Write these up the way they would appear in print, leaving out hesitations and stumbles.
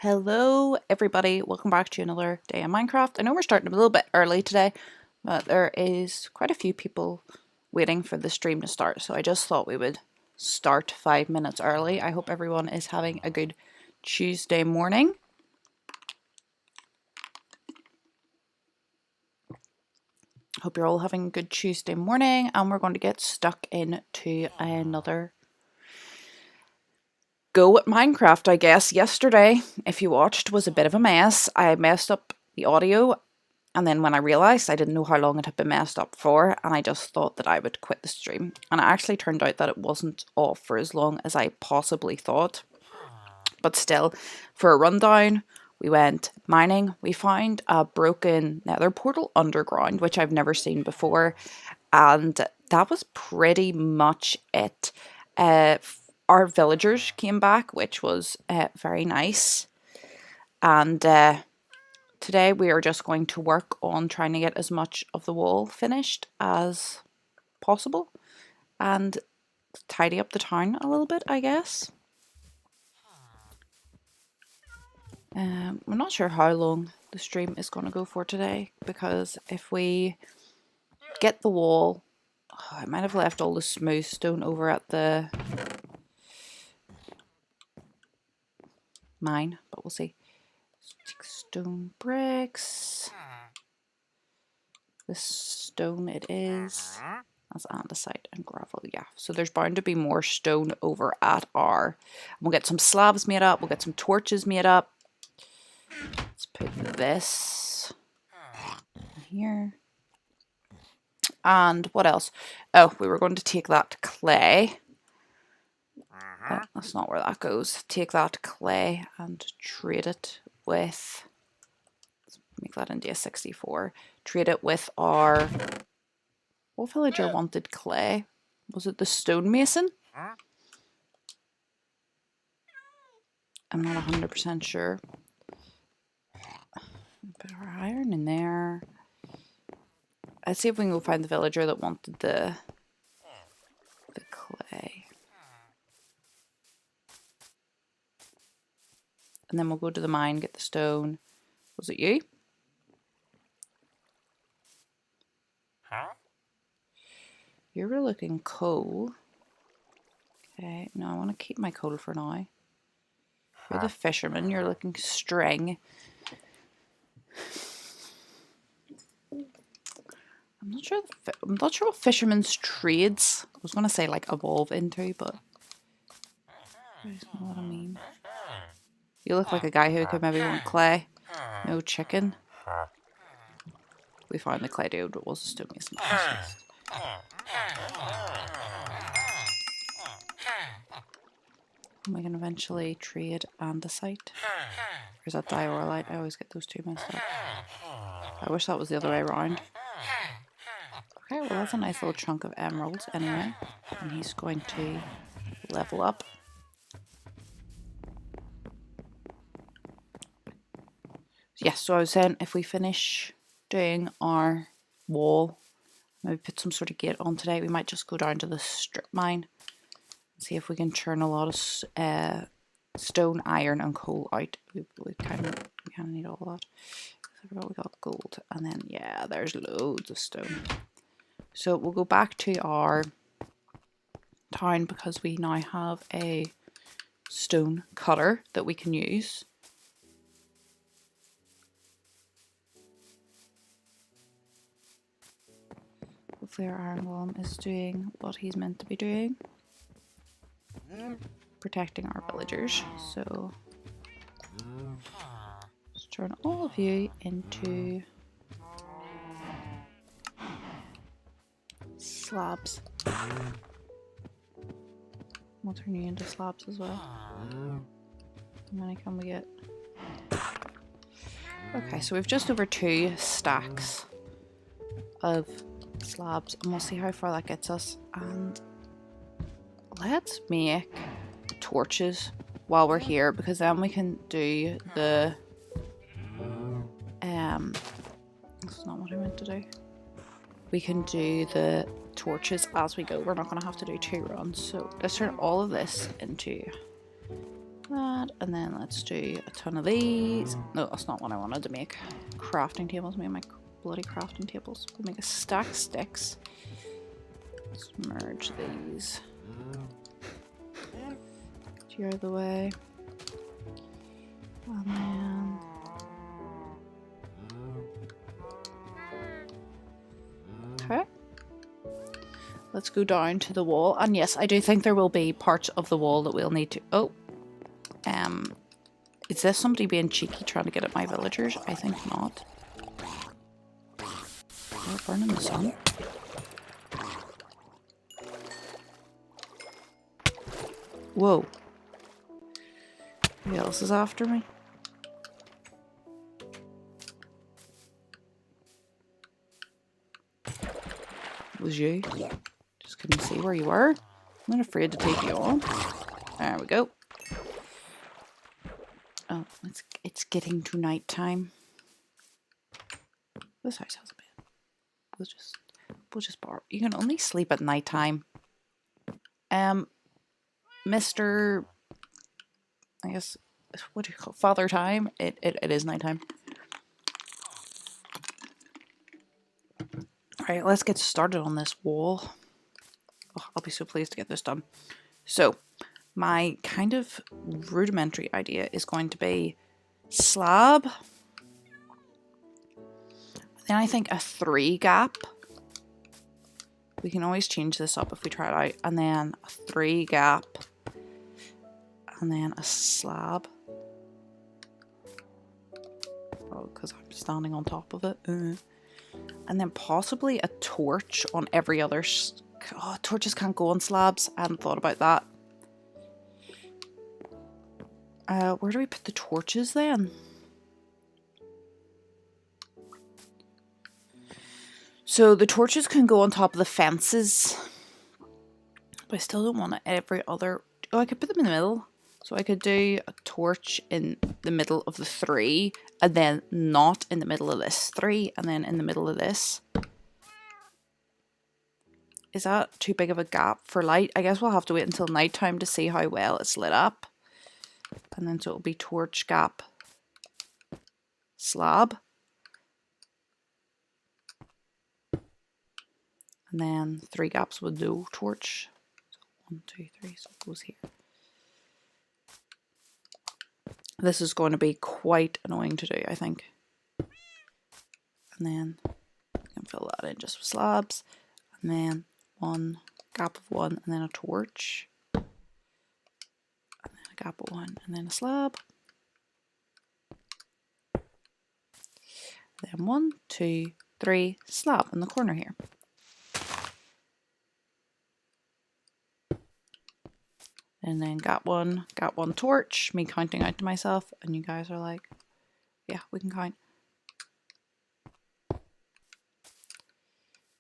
Hello everybody, welcome back to another day in Minecraft. I know we're starting a little bit early today, but there is quite a few people waiting for the stream to start, so I just thought we would start 5 minutes early. I hope everyone is having a good Tuesday morning. Hope you're all having a good Tuesday morning, and we're going to get stuck into another go at Minecraft, I guess. Yesterday, if you watched, was a bit of a mess. I messed up the audio, and then when I realised, I didn't know how long it had been messed up for, and I just thought that I would quit the stream. And it actually turned out that it wasn't off for as long as I possibly thought. But still, for a rundown, we went mining. We found a broken nether portal underground, which I've never seen before, and that was pretty much it. Our villagers came back, which was very nice. And today we are just going to work on trying to get as much of the wall finished as possible and tidy up the town a little bit, I guess. We're not sure how long the stream is going to go for today, because if we get the wall, I might have left all the smooth stone over at the mine, but we'll see. Take stone bricks. This stone it is. That's andesite and gravel, yeah. So there's bound to be more stone over at our... We'll get some slabs made up. We'll get some torches made up. Let's put this here. And what else? Oh, we were going to take that clay. Oh, that's not where that goes. Take that clay and trade it with... Let's make that into a 64. Trade it with our... What villager wanted clay? Was it the stonemason? I'm not 100% sure. Put our iron in there. Let's see if we can go find the villager that wanted the clay. And then we'll go to the mine, get the stone. Was it you? You were looking coal. Okay, no, I want to keep my coal for now. You're the fisherman, you're looking string. I'm not sure what fisherman's trades. I was going to say like evolve into, but that's not what I mean. You look like a guy who could maybe want clay. No chicken. We found the clay dude, but it was a stonemason. We can eventually trade andesite. Or is that diorite? I always get those two messed up. I wish that was the other way around. Okay, well that's a nice little chunk of emeralds anyway. And he's going to level up. Yes, so I was saying if we finish doing our wall, maybe put some sort of gate on today, we might just go down to the strip mine and see if we can churn a lot of stone, iron and coal out. We kind of need all that. I forgot we got gold, and then yeah, there's loads of stone. So we'll go back to our town because we now have a stone cutter that we can use. Hopefully our iron golem is doing what he's meant to be doing. Protecting our villagers. So let's turn all of you into slabs. We'll turn you into slabs as well. How many can we get? Okay, so we've just over 2 stacks of slabs, and we'll see how far that gets us. And let's make torches while we're here, because then we can do the that's not what I meant to do. We can do the torches as we go. We're not going to have to do 2 runs. So let's turn all of this into that, and then let's do a ton of these. No, that's not what I wanted to make. Crafting tables, make my bloody crafting tables. We'll make a stack of sticks. Let's merge these. Get out of the way. And then okay. Let's go down to the wall. And yes, I do think there will be parts of the wall that we'll need to... Oh. Is this somebody being cheeky trying to get at my villagers? I think not. They're burning the sun. Whoa. Who else is after me? It was you. Just couldn't see where you were. I'm not afraid to take you on. There we go. Oh, it's getting to night time. This house has a bed. We'll just borrow. You can only sleep at night time. Mr. I guess, what do you call it? Father time? It is night time. Alright, let's get started on this wall. Oh, I'll be so pleased to get this done. So, my kind of rudimentary idea is going to be slab. Then I think a 3 gap. We can always change this up if we try it out. And then a 3 gap. And then a slab. Oh, because I'm standing on top of it. And then possibly a torch on every other... Oh, torches can't go on slabs. I hadn't thought about that. Where do we put the torches then? So the torches can go on top of the fences. But I still don't want it every other... Oh, I could put them in the middle. So I could do a torch in the middle of the 3. And then not in the middle of this 3. And then in the middle of this. Is that too big of a gap for light? I guess we'll have to wait until nighttime to see how well it's lit up. And then so it'll be torch gap slab. And then 3 gaps with no torch. So 1, 2, 3, so it goes here. This is going to be quite annoying to do, I think. And then you can fill that in just with slabs. And then 1 gap of 1 and then a torch. And then a gap of 1 and then a slab. Then 1, 2, 3 slab in the corner here. And then got one torch, me counting out to myself, and you guys are like, yeah, we can count.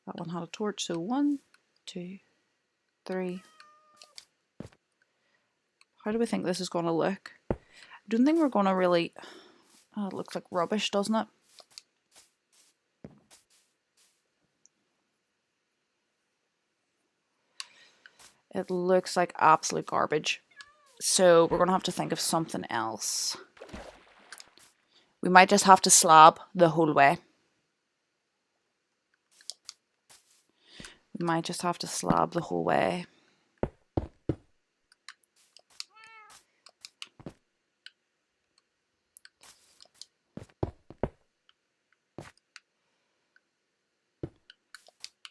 That one had a torch, so 1, 2, 3. How do we think this is going to look? I don't think we're going to really... Oh, it looks like rubbish, doesn't it? It looks like absolute garbage. So we're going to have to think of something else. We might just have to slab the whole way. We might just have to slab the whole way.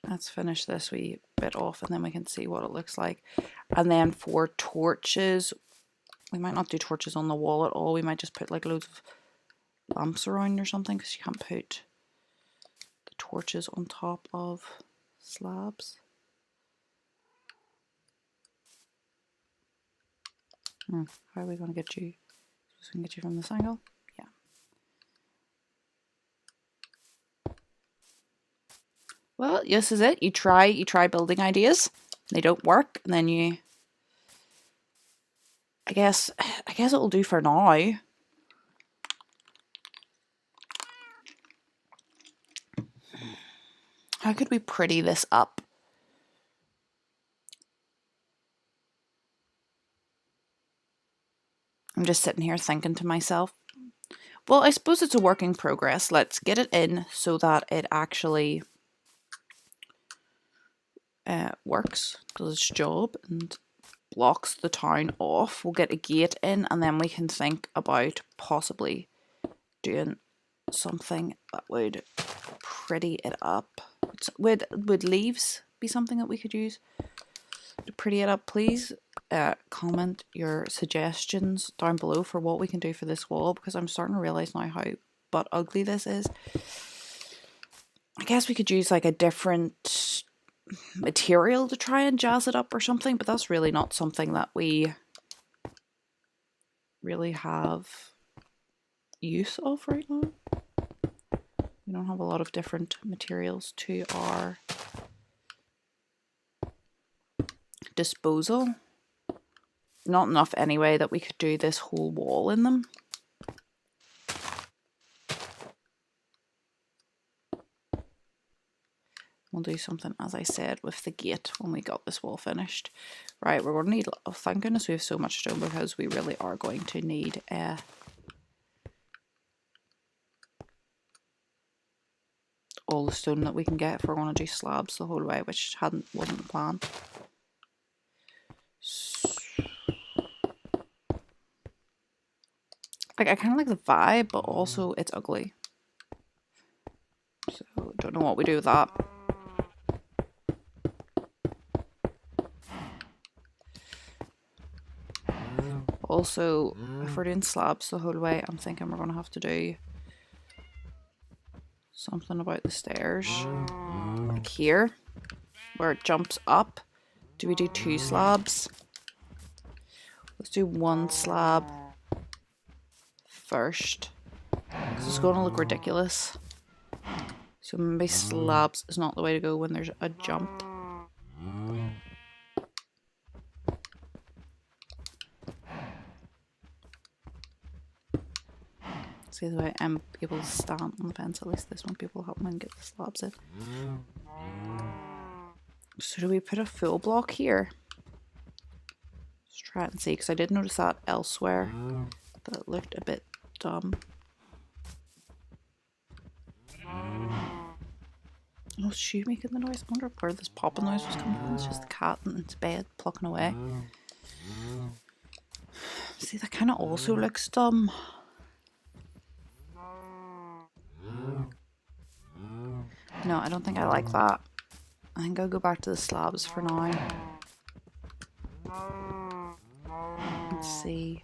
Let's finish this wee bit off and then we can see what it looks like. And then for torches, we might not do torches on the wall at all. We might just put like loads of lamps around or something because you can't put the torches on top of slabs. How are we going to get you? So we can get you from this angle? Yeah. Well, this is it. You try building ideas. They don't work, and then you... I guess it'll do for now. How could we pretty this up? I'm just sitting here thinking to myself, well, I suppose it's a work in progress. Let's get it in so that it actually works, does its job, and blocks the town off. We'll get a gate in, and then we can think about possibly doing something that would pretty it up. Would leaves be something that we could use to pretty it up? Please comment your suggestions down below for what we can do for this wall, because I'm starting to realize now how butt ugly this is. I guess we could use like a different material to try and jazz it up or something, but that's really not something that we really have use of right now. We don't have a lot of different materials to our disposal. Not enough anyway that we could do this whole wall in them. We'll do something, as I said, with the gate when we got this wall finished. Right, we're going to need, oh, thank goodness we have so much stone, because we really are going to need all the stone that we can get if we're going to do slabs the whole way, which wasn't the plan. Like, I kind of like the vibe, but also it's ugly. So, don't know what we do with that. Also, if we're doing slabs the whole way, I'm thinking we're going to have to do something about the stairs. Like here, where it jumps up. Do we do 2 slabs? Let's do 1 slab first, because it's going to look ridiculous. So maybe slabs is not the way to go when there's a jump. See the way I'm able to stand on the fence, at least this one people help me and get the slabs in. So do we put a full block here? Let's try it and see, because I did notice that elsewhere that it looked a bit dumb. Oh, is she making the noise? I wonder where this popping noise was coming from. It's just the cat in its bed plucking away. See, that kind of also looks dumb. No, I don't think I like that. I think I'll go back to the slabs for now. Let's see.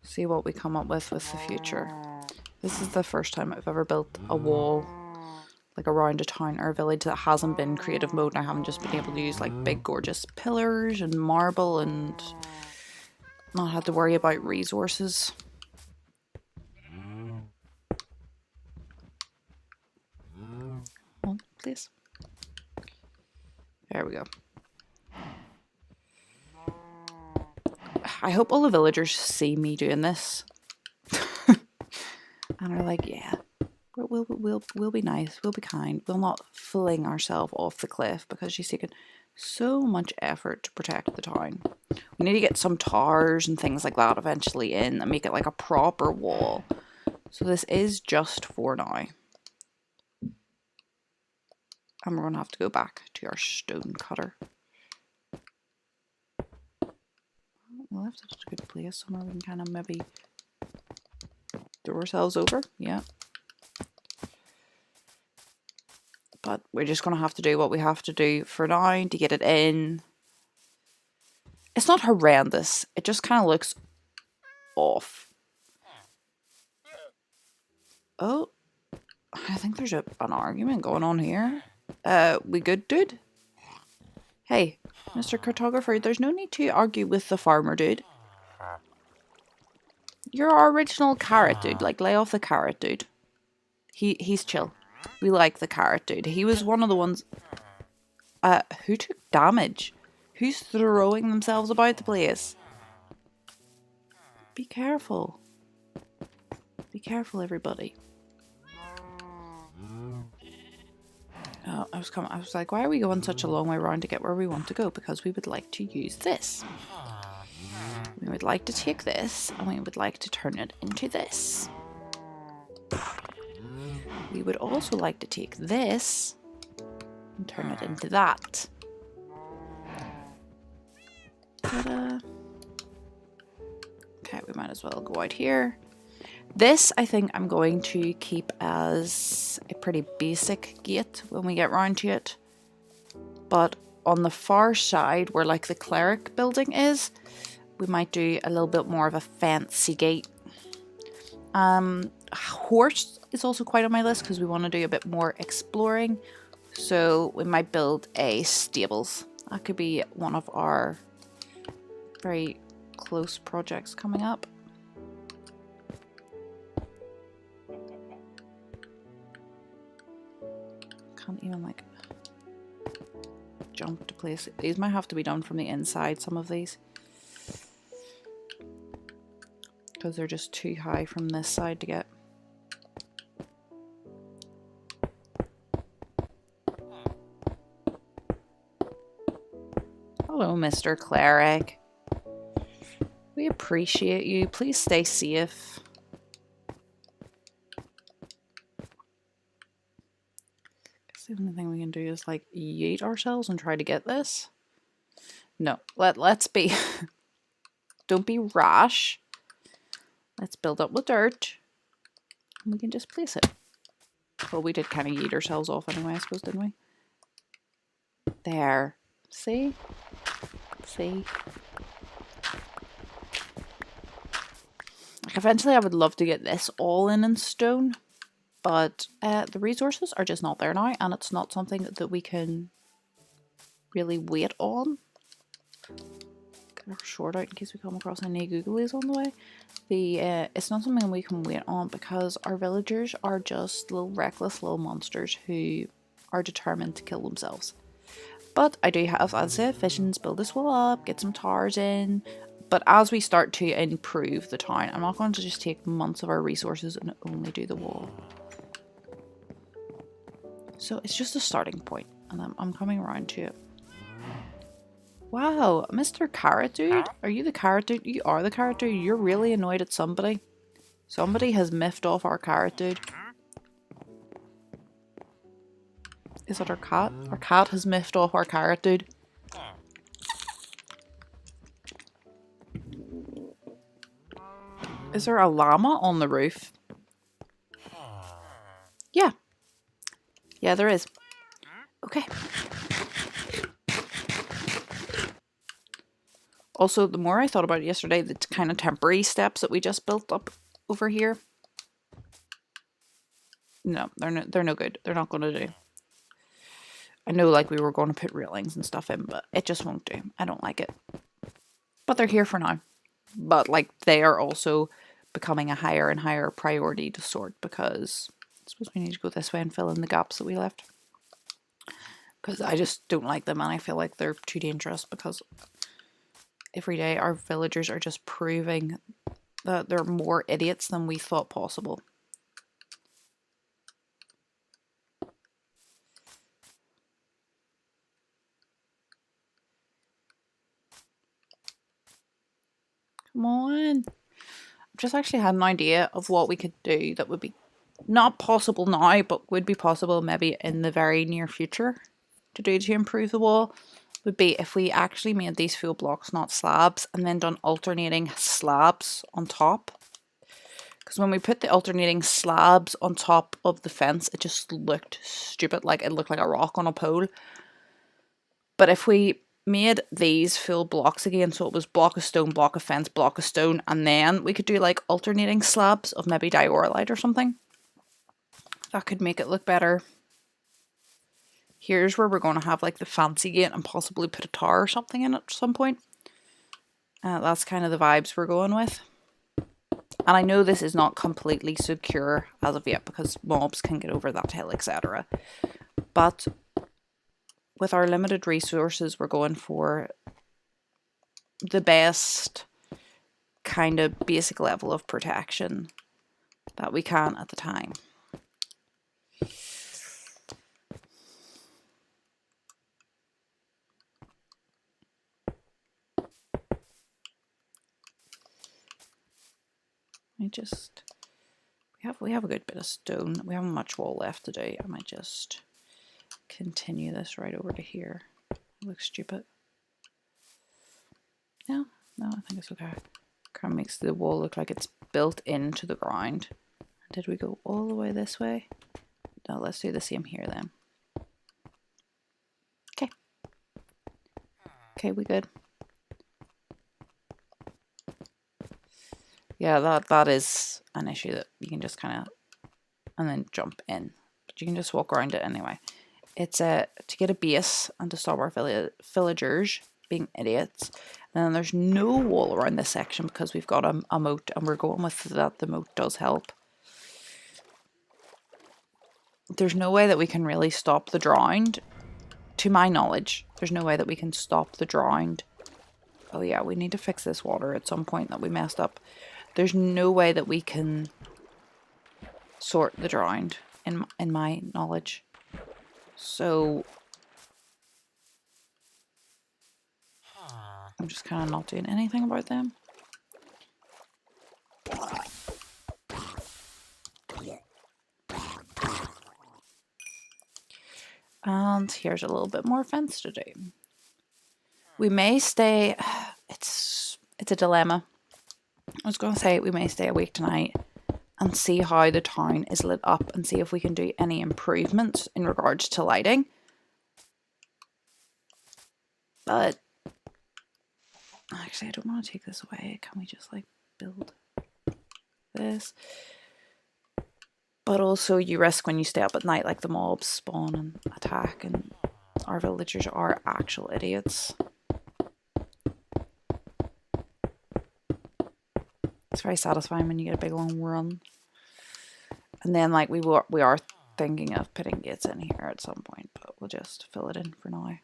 See what we come up with the future. This is the first time I've ever built a wall like around a town or a village that hasn't been creative mode, and I haven't just been able to use like big gorgeous pillars and marble and not had to worry about resources. Hold, please. There we go. I hope all the villagers see me doing this and are like, yeah, we'll be nice, we'll be kind, we'll not fling ourselves off the cliff, because she's taken so much effort to protect the town. We need to get some towers and things like that eventually in and make it like a proper wall. So this is just for now. And we're going to have to go back to our stone cutter. We left it at a good place somewhere we can kind of maybe throw ourselves over. Yeah. But we're just going to have to do what we have to do for now to get it in. It's not horrendous. It just kind of looks off. Oh, I think there's an argument going on here. We good, dude? Hey, Mr. Cartographer, there's no need to argue with the farmer, dude. You're our original carrot, dude. Like, lay off the carrot, dude. He's chill. We like the carrot, dude. He was one of the ones... who took damage? Who's throwing themselves about the place? Be careful. Be careful, everybody. Oh, I was like, why are we going such a long way around to get where we want to go? Because we would like to use this. We would like to take this and we would like to turn it into this. We would also like to take this and turn it into that. Ta-da. Okay, we might as well go out here. This, I think I'm going to keep as a pretty basic gate when we get round to it. But on the far side, where like the cleric building is, we might do a little bit more of a fancy gate. Horse is also quite on my list because we want to do a bit more exploring. So we might build a stables. That could be one of our very close projects coming up. Can't even like jump to place. These might have to be done from the inside, some of these, because they're just too high from this side to get. Hello, Mr. Cleric. We appreciate you. Please stay safe. The only thing we can do is like yeet ourselves and try to get this. No, let's be don't be rash. Let's build up with dirt and we can just place it. Well, we did kind of yeet ourselves off anyway, I suppose, didn't we? There. See? See? Like, eventually I would love to get this all in stone. But the resources are just not there now, and it's not something that we can really wait on. Get our sword out in case we come across any googlies on the way. It's not something we can wait on because our villagers are just little reckless little monsters who are determined to kill themselves. But I do have, as I said, visions, build this wall up, get some towers in. But as we start to improve the town, I'm not going to just take months of our resources and only do the wall. So it's just a starting point, and I'm coming around to it. Wow, Mr. Carrot Dude? Are you the Carrot Dude? You are the Carrot Dude. You're really annoyed at somebody. Somebody has miffed off our Carrot Dude. Is it our cat? Our cat has miffed off our Carrot Dude. Is there a llama on the roof? Yeah. Yeah, there is. Okay. Also, the more I thought about it yesterday, the kind of temporary steps that we just built up over here. No, they're no good. They're not going to do. I know like we were going to put railings and stuff in, but it just won't do. I don't like it. But they're here for now. But like they are also becoming a higher and higher priority to sort because I suppose we need to go this way and fill in the gaps that we left. Because I just don't like them and I feel like they're too dangerous because every day our villagers are just proving that they're more idiots than we thought possible. Come on. I've just actually had an idea of what we could do that would be not possible now, but would be possible maybe in the very near future to do to improve the wall. Would be if we actually made these full blocks, not slabs, and then done alternating slabs on top. Because when we put the alternating slabs on top of the fence, it just looked stupid, like it looked like a rock on a pole. But if we made these full blocks again, so it was block of stone, block of fence, block of stone, and then we could do like alternating slabs of maybe diorite or something. That could make it look better. Here's where we're going to have like the fancy gate and possibly put a tower or something in it at some point. That's kind of the vibes we're going with. And I know this is not completely secure as of yet because mobs can get over that hill, etc. But with our limited resources, we're going for the best kind of basic level of protection that we can at the time. We have a good bit of stone. We haven't much wall left to do. I might just continue this right over to here. It looks stupid. No, I think it's okay. Kind of makes the wall look like it's built into the ground. Did we go all the way this way? No, let's do the same here then. Okay. Okay, we good. Yeah, that is an issue that you can just kind of and then jump in, but you can just walk around it anyway. It's to get a base and to stop our villagers being idiots. And then there's no wall around this section because we've got a moat, and we're going with that. The moat does help. There's no way that we can really stop the drowned. To my knowledge, there's no way that we can stop the drowned. Oh yeah, we need to fix this water at some point that we messed up. There's no way that we can sort the drowned in my knowledge. So I'm just kind of not doing anything about them. And here's a little bit more fence to do. We may stay, it's a dilemma. I was going to say we may stay awake tonight and see how the town is lit up and see if we can do any improvements in regards to lighting. But actually I don't want to take this away. Can we just like build this? But also you risk when you stay up at night, like the mobs spawn and attack, and our villagers are actual idiots. It's very satisfying when you get a big long run. And then like we are thinking of putting gates in here at some point, but we'll just fill it in for now.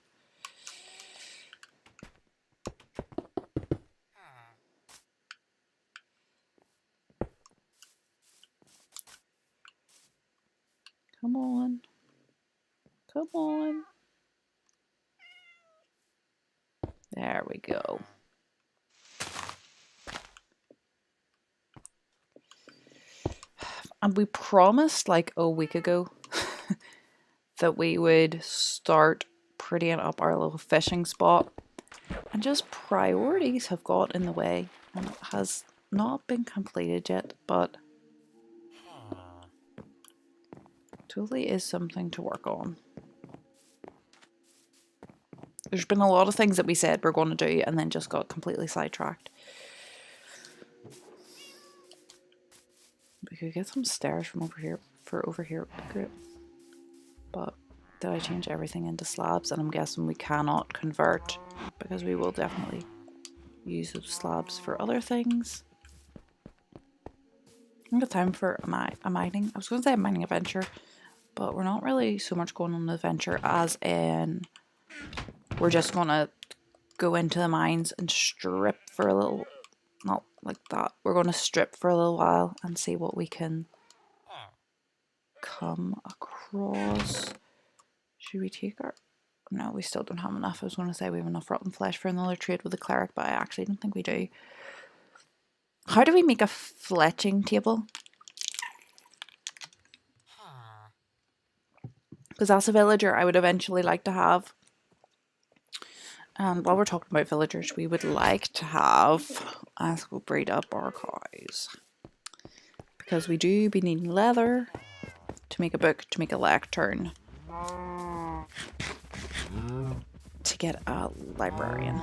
Come on. Come on. There we go. And we promised like a week ago that we would start prettying up our little fishing spot. And just priorities have got in the way, and it has not been completed yet, but totally is something to work on. There's been a lot of things that we said we're going to do and then just got completely sidetracked. We could get some stairs from over here would be great. But did I change everything into slabs? And I'm guessing we cannot convert because we will definitely use those slabs for other things. I think it's time for a mining. I was going to say a mining adventure, but we're not really so much going on an adventure as in we're just going to go into the mines and strip for a little, not like that. We're going to strip for a little while and see what we can come across. Should we take our... No, we still don't have enough. I was going to say we have enough rotten flesh for another trade with the cleric, but I actually don't think we do. How do we make a fletching table? Because as a villager, I would eventually like to have... And while we're talking about villagers, we would like to have... Let's go breed up our cows. Because we do be needing leather to make a book, to make a lectern, to get a librarian.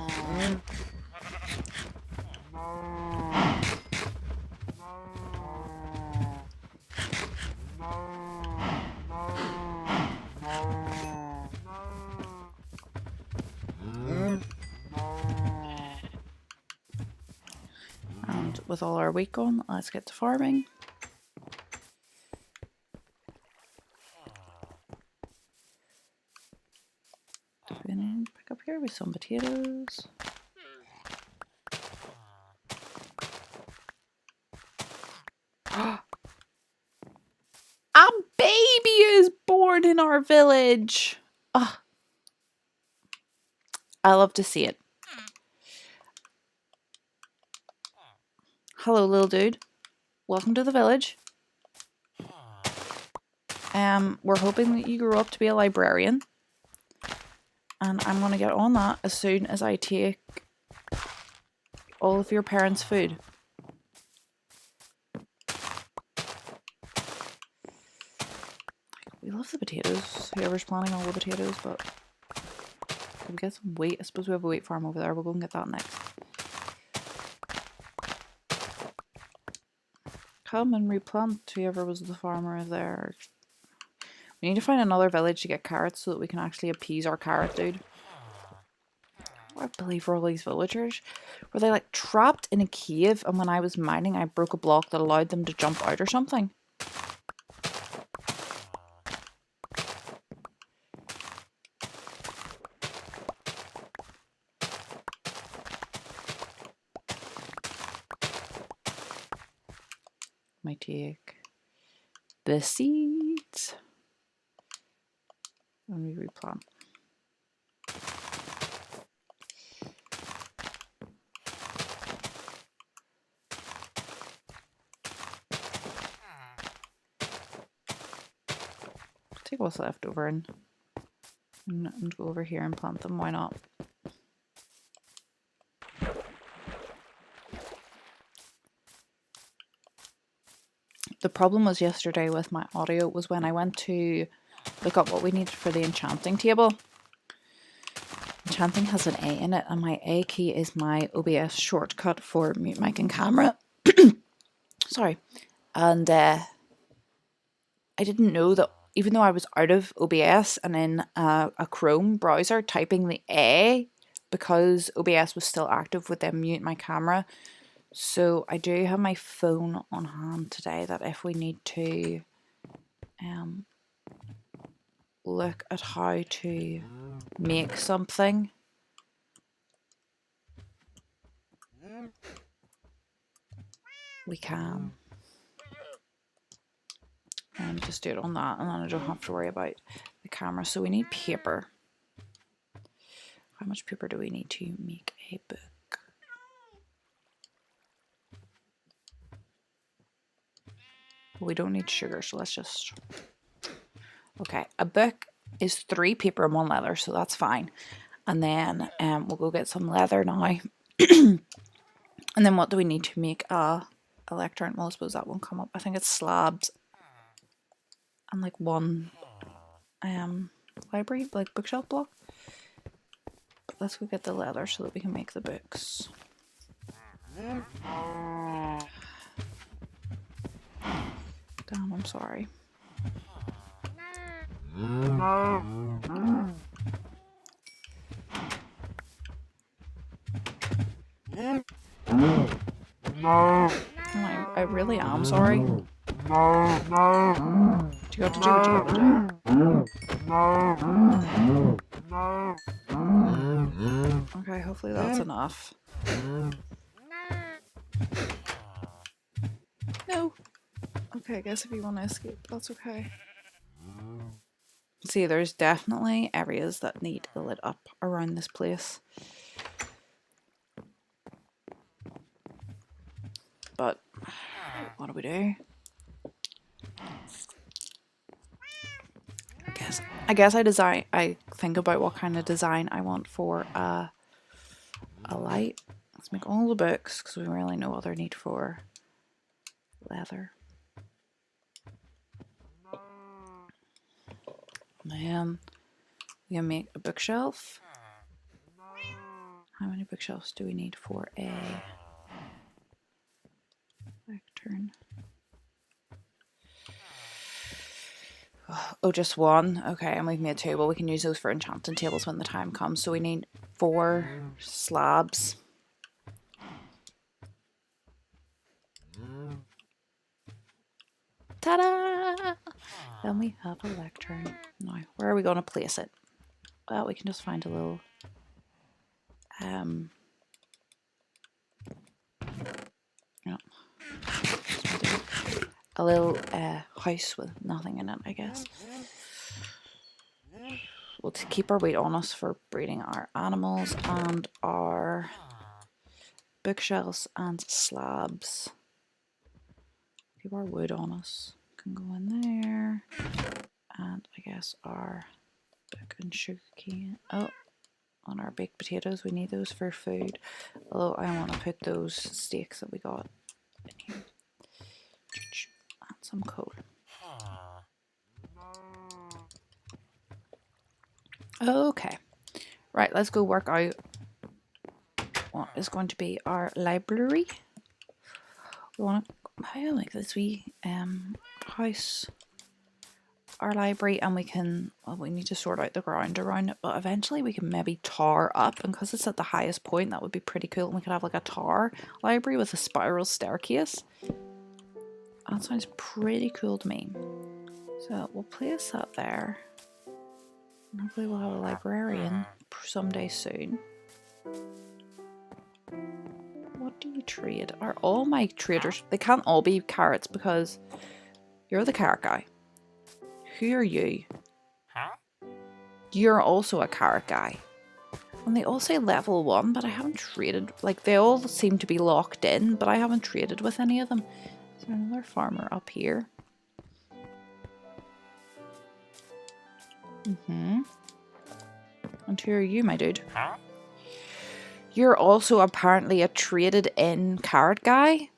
And with all our wheat gone, let's get to farming. Pick up here with some potatoes. A baby is born in our village. Oh, I love to see it. Hello, little dude. welcome to the village. We're hoping that you grow up to be a librarian. And I'm going to get on that as soon as I take all of your parents' food. We love the potatoes, whoever's planting all the potatoes, but can we get some wheat? I suppose we have a wheat farm over there. We'll go and get that next. Come and replant whoever was the farmer there. We need to find another village to get carrots so that we can actually appease our carrot dude. I believe were all these villagers. Were they like trapped in a cave, and when I was mining I broke a block that allowed them to jump out or something? Might take the seeds and we replant. Take what's left over and go over here and plant them. Why not? The problem was yesterday with my audio was when I went to look up what we needed for the enchanting table. Enchanting has an A in it, and my A key is my OBS shortcut for mute mic and camera. Sorry. And I didn't know that even though I was out of OBS and in a Chrome browser typing the A, because OBS was still active, would then mute my camera. So I do have my phone on hand today that if we need to look at how to make something, we can. And just do it on that, and then I don't have to worry about the camera. So we need paper. How much paper do we need to make a book? We don't need sugar, so let's just... Okay, a book is 3 paper and 1 leather, so that's fine. And then we'll go get some leather now. And then what do we need to make a lectern? Well, I suppose that won't come up. I think it's slabs and like 1 library, like bookshelf block. But let's go get the leather so that we can make the books. Damn, I'm sorry. I really am sorry. Do you have to do what you gotta do? Okay, hopefully that's enough. No. Okay, I guess if you want to escape, that's okay. See, there's definitely areas that need lit up around this place. But what do we do? I guess I think about what kind of design I want for a light. Let's make all the books because we really no other need for leather. Then we can make a bookshelf. How many bookshelves do we need for a lectern? Oh, just 1. Okay, and we've made 2. Well, we can use those for enchanting tables when the time comes. So we need 4 slabs. Ta-da! Then we have a lectern. Now, where are we going to place it? Well, we can just find a little a little house with nothing in it, I guess. We'll keep our weight on us for breeding our animals and our bookshelves and slabs. Keep our wood on us. Can go in there. And I guess our book and sugar cane. Oh, on our baked potatoes. We need those for food. Although I want to put those steaks that we got in here. Add some coal. Okay. Right, let's go work out what is going to be our library. We want to make this wee house our library, and we can, well, we need to sort out the ground around it, but eventually we can maybe tower up, and because it's at the highest point, that would be pretty cool. And we could have like a tower library with a spiral staircase. That sounds pretty cool to me. So we'll place that there. And hopefully we'll have a librarian someday soon. What do you trade? Are all my traders, they can't all be carrots because you're the carrot guy. Who are you? You're also a carrot guy. And they all say level 1, but I haven't traded, like they all seem to be locked in, but I haven't traded with any of them. Is there another farmer up here? And who are you, my dude? You're also apparently a traded in carrot guy.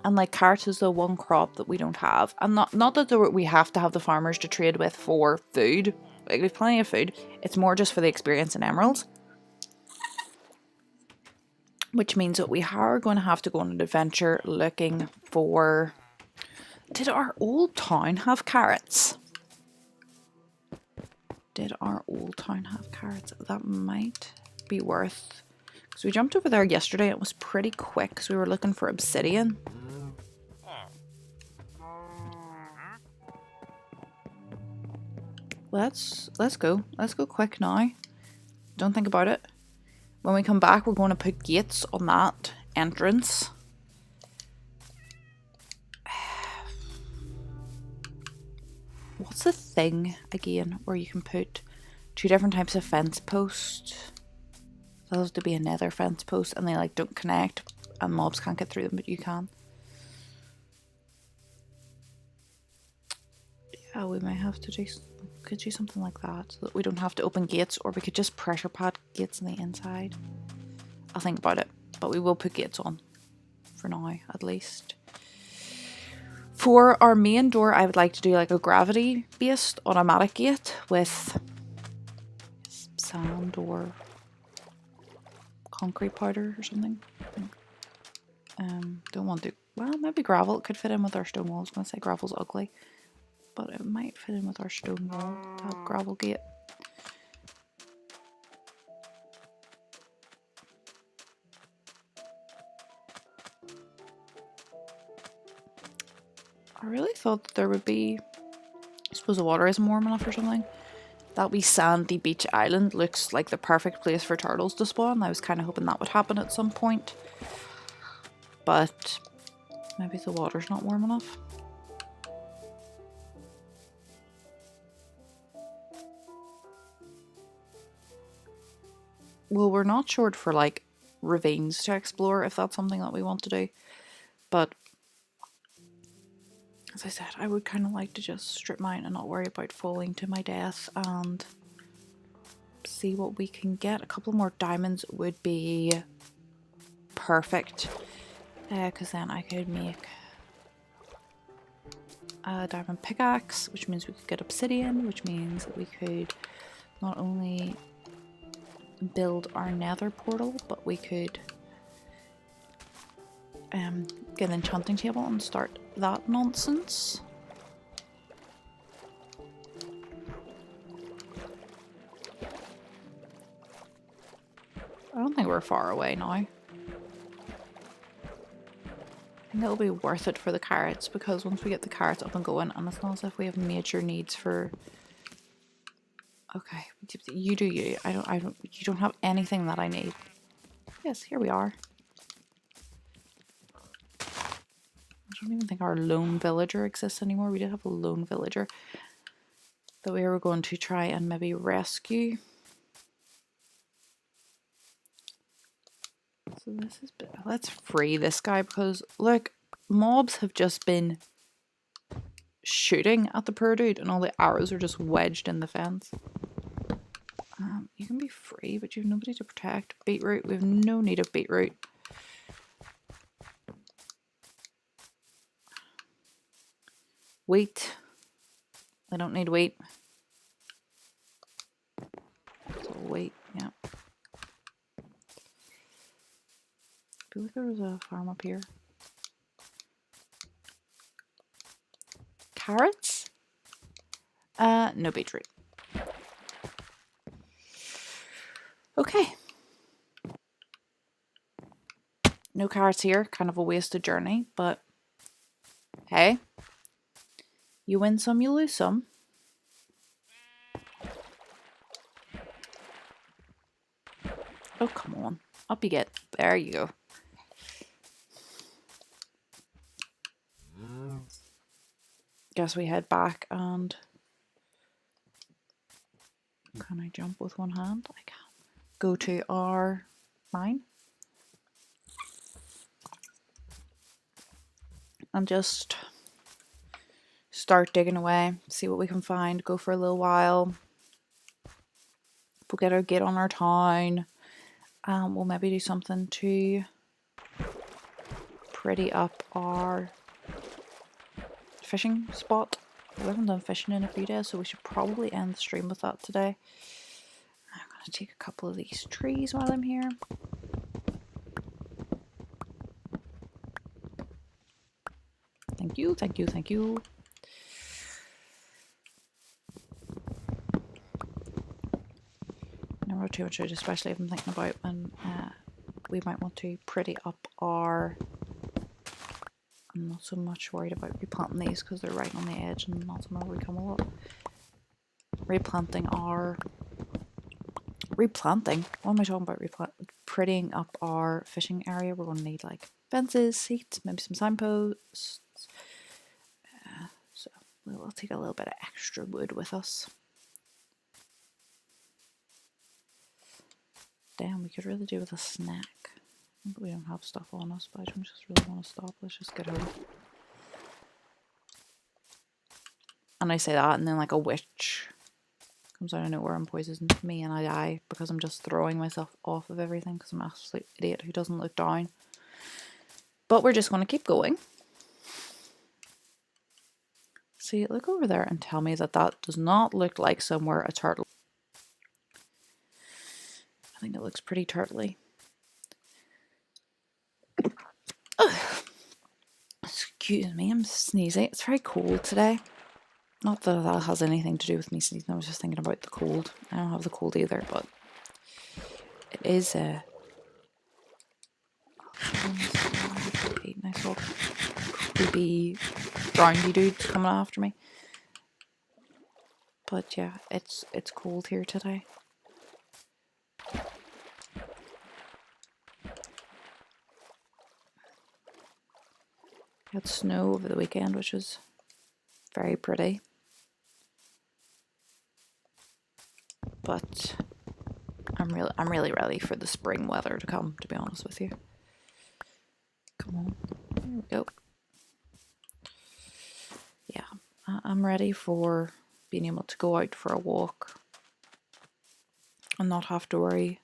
And like carrots is the one crop that we don't have. And not that we have to have the farmers to trade with for food. Like we've plenty of food. It's more just for the experience in emeralds. Which means that we are going to have to go on an adventure looking for... Did our old town have carrots? Did our old town have carrots? That might be worth... Because we jumped over there yesterday. It was pretty quick because we were looking for obsidian. Let's go. Let's go quick now. Don't think about it. When we come back, we're going to put gates on that entrance. What's the thing again where you can put 2 different types of fence posts? Those to be a nether fence post, and they like don't connect, and mobs can't get through them, but you can. Yeah, we might have to do. Could do something like that so that we don't have to open gates, or we could just pressure pad gates on the inside. I'll think about it, but we will put gates on for now at least. For our main door, I would like to do like a gravity based automatic gate with sand or concrete powder or something. Don't want to, well, maybe gravel. It could fit in with our stone wall. I was going to say gravel's ugly, but it might fit in with our stone wall to have gravel gate. I really thought that there would be, I suppose the water isn't warm enough or something. That wee sandy beach island looks like the perfect place for turtles to spawn. I was kind of hoping that would happen at some point. But maybe the water's not warm enough. Well, we're not short for like ravines to explore if that's something that we want to do. But as I said, I would kind of like to just strip mine and not worry about falling to my death and see what we can get. A couple more diamonds would be perfect, because then I could make a diamond pickaxe, which means we could get obsidian, which means that we could not only build our nether portal, but we could get an enchanting table and start that nonsense. I don't think we're far away now. I think it'll be worth it for the carrots, because once we get the carrots up and going, and it's not as if we have major needs for... Okay, you do you. You don't have anything that I need. Yes, here we are. I don't even think our lone villager exists anymore. We did have a lone villager that we were going to try and maybe rescue. So this is... Let's free this guy, because look, mobs have just been shooting at the poor dude and all the arrows are just wedged in the fence. You can be free, but you have nobody to protect. Beetroot, we have no need of beetroot. Wheat, I don't need wheat. So wheat, yeah. I feel like there was a farm up here. Carrots? No beetroot. Okay. No carrots here, kind of a wasted journey, but hey, you win some, you lose some. Oh, come on. Up you get. There you go. Guess we head back and... Can I jump with one hand? I can. Go to our mine. And just start digging away. See what we can find. Go for a little while. We'll get our gate on our town. We'll maybe do something to pretty up our fishing spot. We haven't done fishing in a few days, so we should probably end the stream with that today. I'm going to take a couple of these trees while I'm here. Thank you, thank you, thank you. Never too much, especially if I'm thinking about when we might want to pretty up our... I'm not so much worried about replanting these because they're right on the edge and not somewhere we come a lot. Replanting our... Replanting? What am I talking about? Prettying up our fishing area. We're going to need like fences, seats, maybe some signposts. So we'll take a little bit of extra wood with us. Damn, we could really do with a snack. But we don't have stuff on us, but I don't just really want to stop. Let's just get home. And I say that, and then like a witch comes out of nowhere and poisons me, and I die because I'm just throwing myself off of everything because I'm an absolute idiot who doesn't look down. But we're just going to keep going. See, look over there and tell me that that does not look like somewhere a turtle. I think it looks pretty turtly. Excuse me, I'm sneezing. It's very cold today. Not that that has anything to do with me sneezing, I was just thinking about the cold. I don't have the cold either, but it is a... nice little creepy groundy dudes coming after me. But yeah, it's cold here today. Had snow over the weekend, which was very pretty. But I'm really ready for the spring weather to come, to be honest with you. Come on. There we go. Yeah, I'm ready for being able to go out for a walk and not have to worry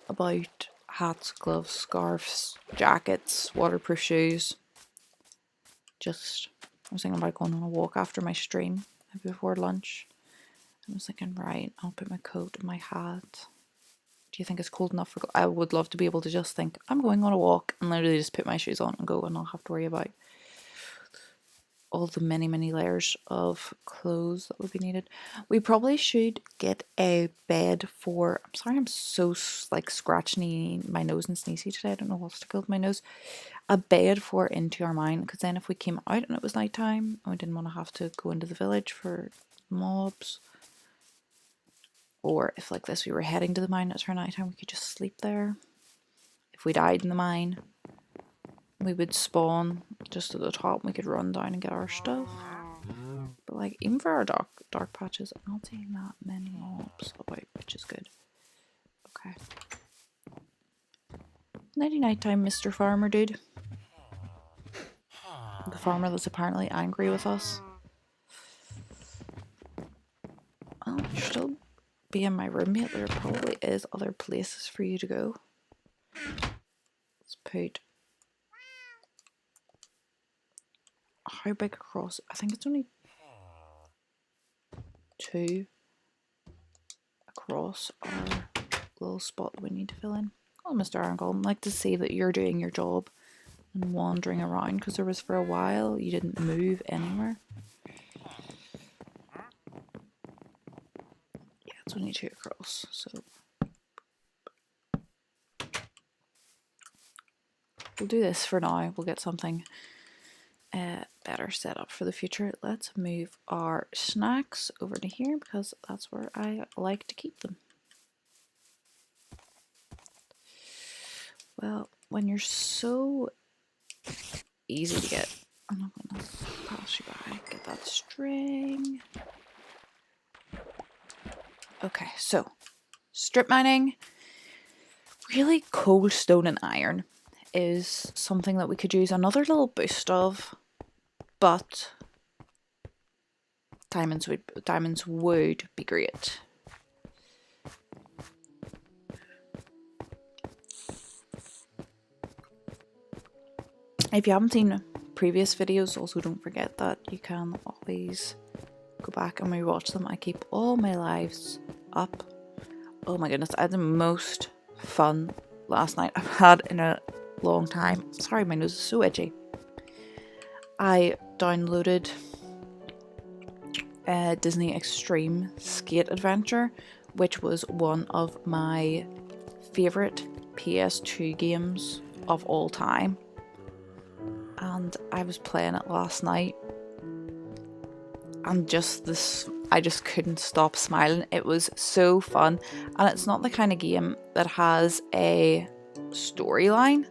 about hats, gloves, scarves, jackets, waterproof shoes. Just, I was thinking about going on a walk after my stream, maybe before lunch. I was thinking, right, I'll put my coat and my hat. Do you think it's cold enough for... I would love to be able to just think, I'm going on a walk, and literally just put my shoes on and go and not have to worry about all the many layers of clothes that would be needed. We probably should get a bed for... I'm sorry, I'm so like scratching my nose and sneezy today. I don't know what's tickled my nose. A bed for into our mine, because then if we came out and it was night time and we didn't want to have to go into the village for mobs, or if like this we were heading to the mine at our night time, we could just sleep there. If we died in the mine, we would spawn just at the top and we could run down and get our stuff. But like, even for our dark patches, I'm not seeing that many mobs about, which is good. Okay. Nighty night time, Mr. Farmer dude. farmer that's apparently angry with us. Oh, you're still being my roommate. There probably is other places for you to go. Let's put... How big across? I think it's only 2 across our little spot that we need to fill in. Oh, Mr. Arngol, I'd like to see that you're doing your job and wandering around, because there was for a while you didn't move anywhere. Yeah, it's only 2 across, so we'll do this for now. We'll get something better set up for the future. Let's move our snacks over to here because that's where I like to keep them. Well, when you're so easy to get, I'm not gonna pass you by. Get that string. Okay, so strip mining. Really, coal, stone and iron is something that we could use another little boost of, but diamonds would be great. If you haven't seen previous videos, also don't forget that you can always go back and rewatch them. I keep all my lives up. Oh my goodness, I had the most fun last night I've had in a long time. Sorry, my nose is so itchy. I downloaded Disney Extreme Skate Adventure, which was one of my favourite PS2 games of all time. And I was playing it last night, and I just couldn't stop smiling. It was so fun, and it's not the kind of game that has a storyline,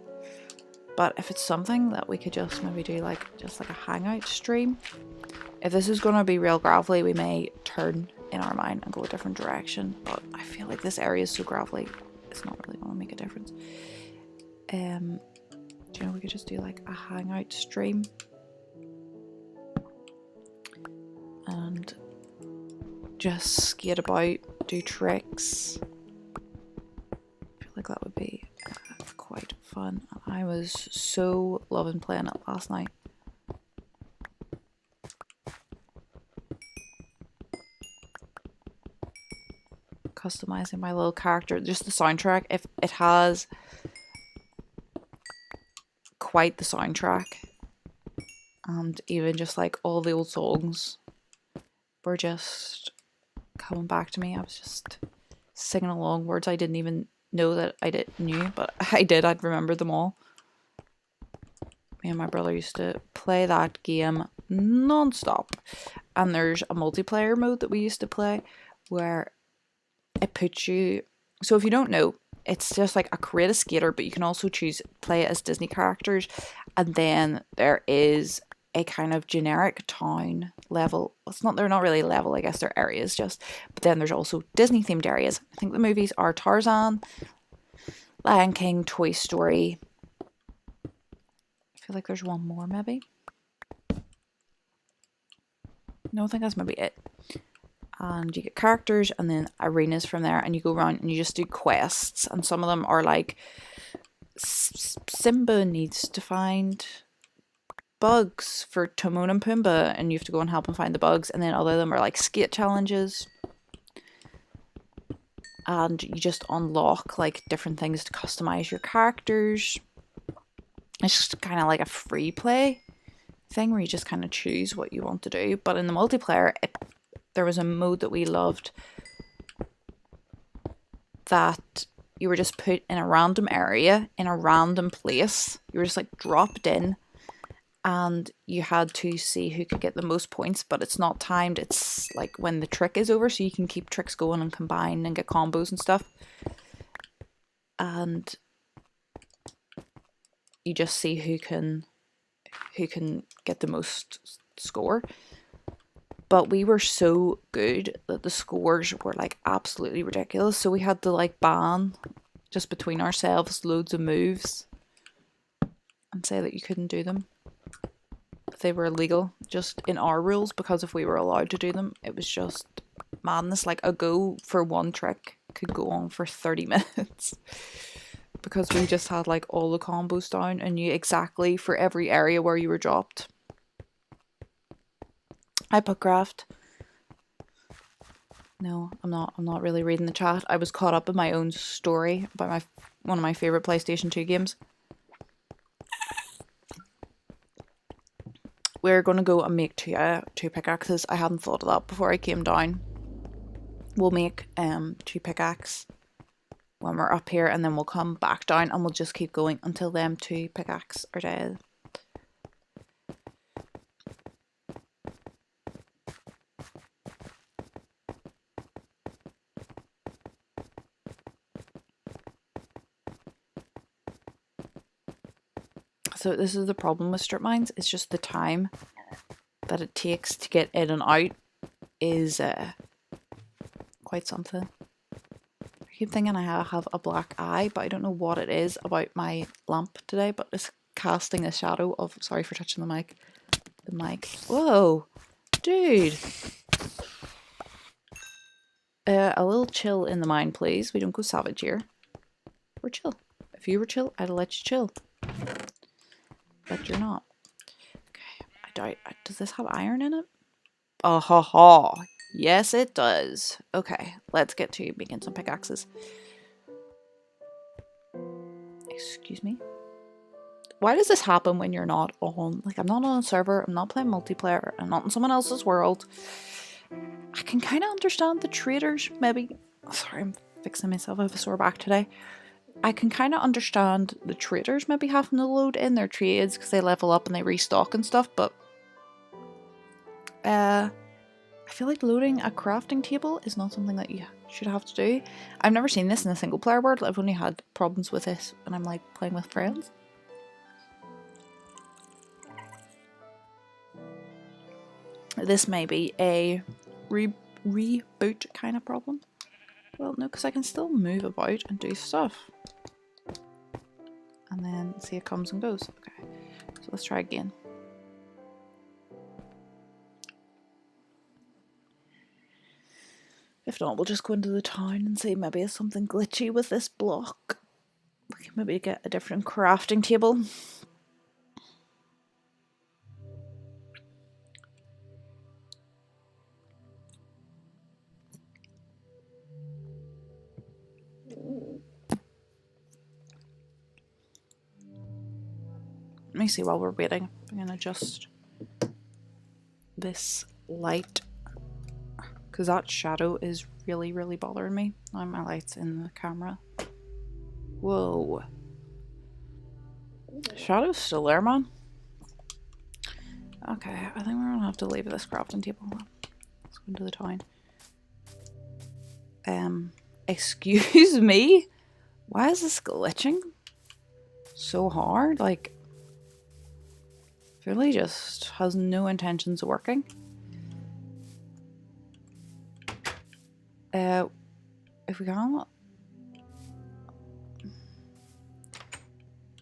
but if it's something that we could just maybe do just like a hangout stream. If this is going to be real gravelly, we may turn in our mind and go a different direction, but I feel like this area is so gravelly, it's not really going to make a difference. Do you know, we could just do like a hangout stream and just skate about, do tricks. I feel like that would be quite fun. I was so loving playing it last night. Customizing my little character, just the soundtrack, if it has quite the soundtrack, and even just like all the old songs were just coming back to me. I was just singing along words I didn't even know that I knew, but I'd remembered them all. Me and my brother used to play that game non-stop, and there's a multiplayer mode that we used to play where it puts you, so if you don't know, it's just like a create a skater, but you can also choose play as Disney characters, and then there is a kind of generic town level. They're not really level, I guess they're areas just, but then there's also Disney themed areas. I think the movies are Tarzan, Lion King, Toy Story. I feel like there's one more maybe. No, I think that's maybe it. And you get characters and then arenas from there, and you go around and you just do quests, and some of them are like Simba needs to find bugs for Timon and Pumbaa, and you have to go and help him find the bugs, and then other of them are like skate challenges, and you just unlock like different things to customize your characters. It's just kind of like a free play thing where you just kind of choose what you want to do. But in the multiplayer, there was a mode that we loved that you were just put in a random area, in a random place. You were just like dropped in, and you had to see who could get the most points, but it's not timed. It's like when the trick is over, so you can keep tricks going and combine and get combos and stuff. And you just see who can get the most score. But we were so good that the scores were like absolutely ridiculous. So we had to like ban just between ourselves loads of moves and say that you couldn't do them. they were illegal just in our rules, because if we were allowed to do them, it was just madness. Like, a go for one trick could go on for 30 minutes because we just had like all the combos down and knew exactly for every area where you were dropped. I put craft. No, I'm not really reading the chat. I was caught up in my own story about one of my favorite PlayStation 2 games. We're gonna go and make two pickaxes. I hadn't thought of that before I came down. We'll make two pickaxes when we're up here, and then we'll come back down and we'll just keep going until them two pickaxes are dead. So this is the problem with strip mines. It's just the time that it takes to get in and out is quite something. I keep thinking I have a black eye, but I don't know what it is about my lamp today, but it's casting a shadow of... Sorry for touching the mic. The mic. Whoa! Dude! A little chill in the mine, please. We don't go savage here. We're chill. If you were chill, I'd let you chill. But you're not. Okay, I doubt... Does this have iron in it? Oh, ha, ha. Yes, it does. Okay, let's get to making some pickaxes. Excuse me? Why does this happen when you're not on... Like, I'm not on a server, I'm not playing multiplayer, I'm not in someone else's world. I can kind of understand the traders, maybe... Sorry, I'm fixing myself. I have a sore back today. I can kind of understand the traders maybe having to load in their trades because they level up and they restock and stuff, but... I feel like loading a crafting table is not something that you should have to do. I've never seen this in a single player world. I've only had problems with this when I'm like playing with friends. This may be a reboot kind of problem. Well, no, because I can still move about and do stuff. And then see, it comes and goes. Okay, so let's try again. If not, we'll just go into the town and see maybe it's something glitchy with this block. We can maybe get a different crafting table. Let me see while we're waiting. I'm going to adjust this light because that shadow is really bothering me. Now my light's in the camera. Whoa. Shadow's still there, man. Okay, I think we're going to have to leave this crafting table. Let's go into the town. Excuse me? Why is this glitching so hard? Like... really just has no intentions of working.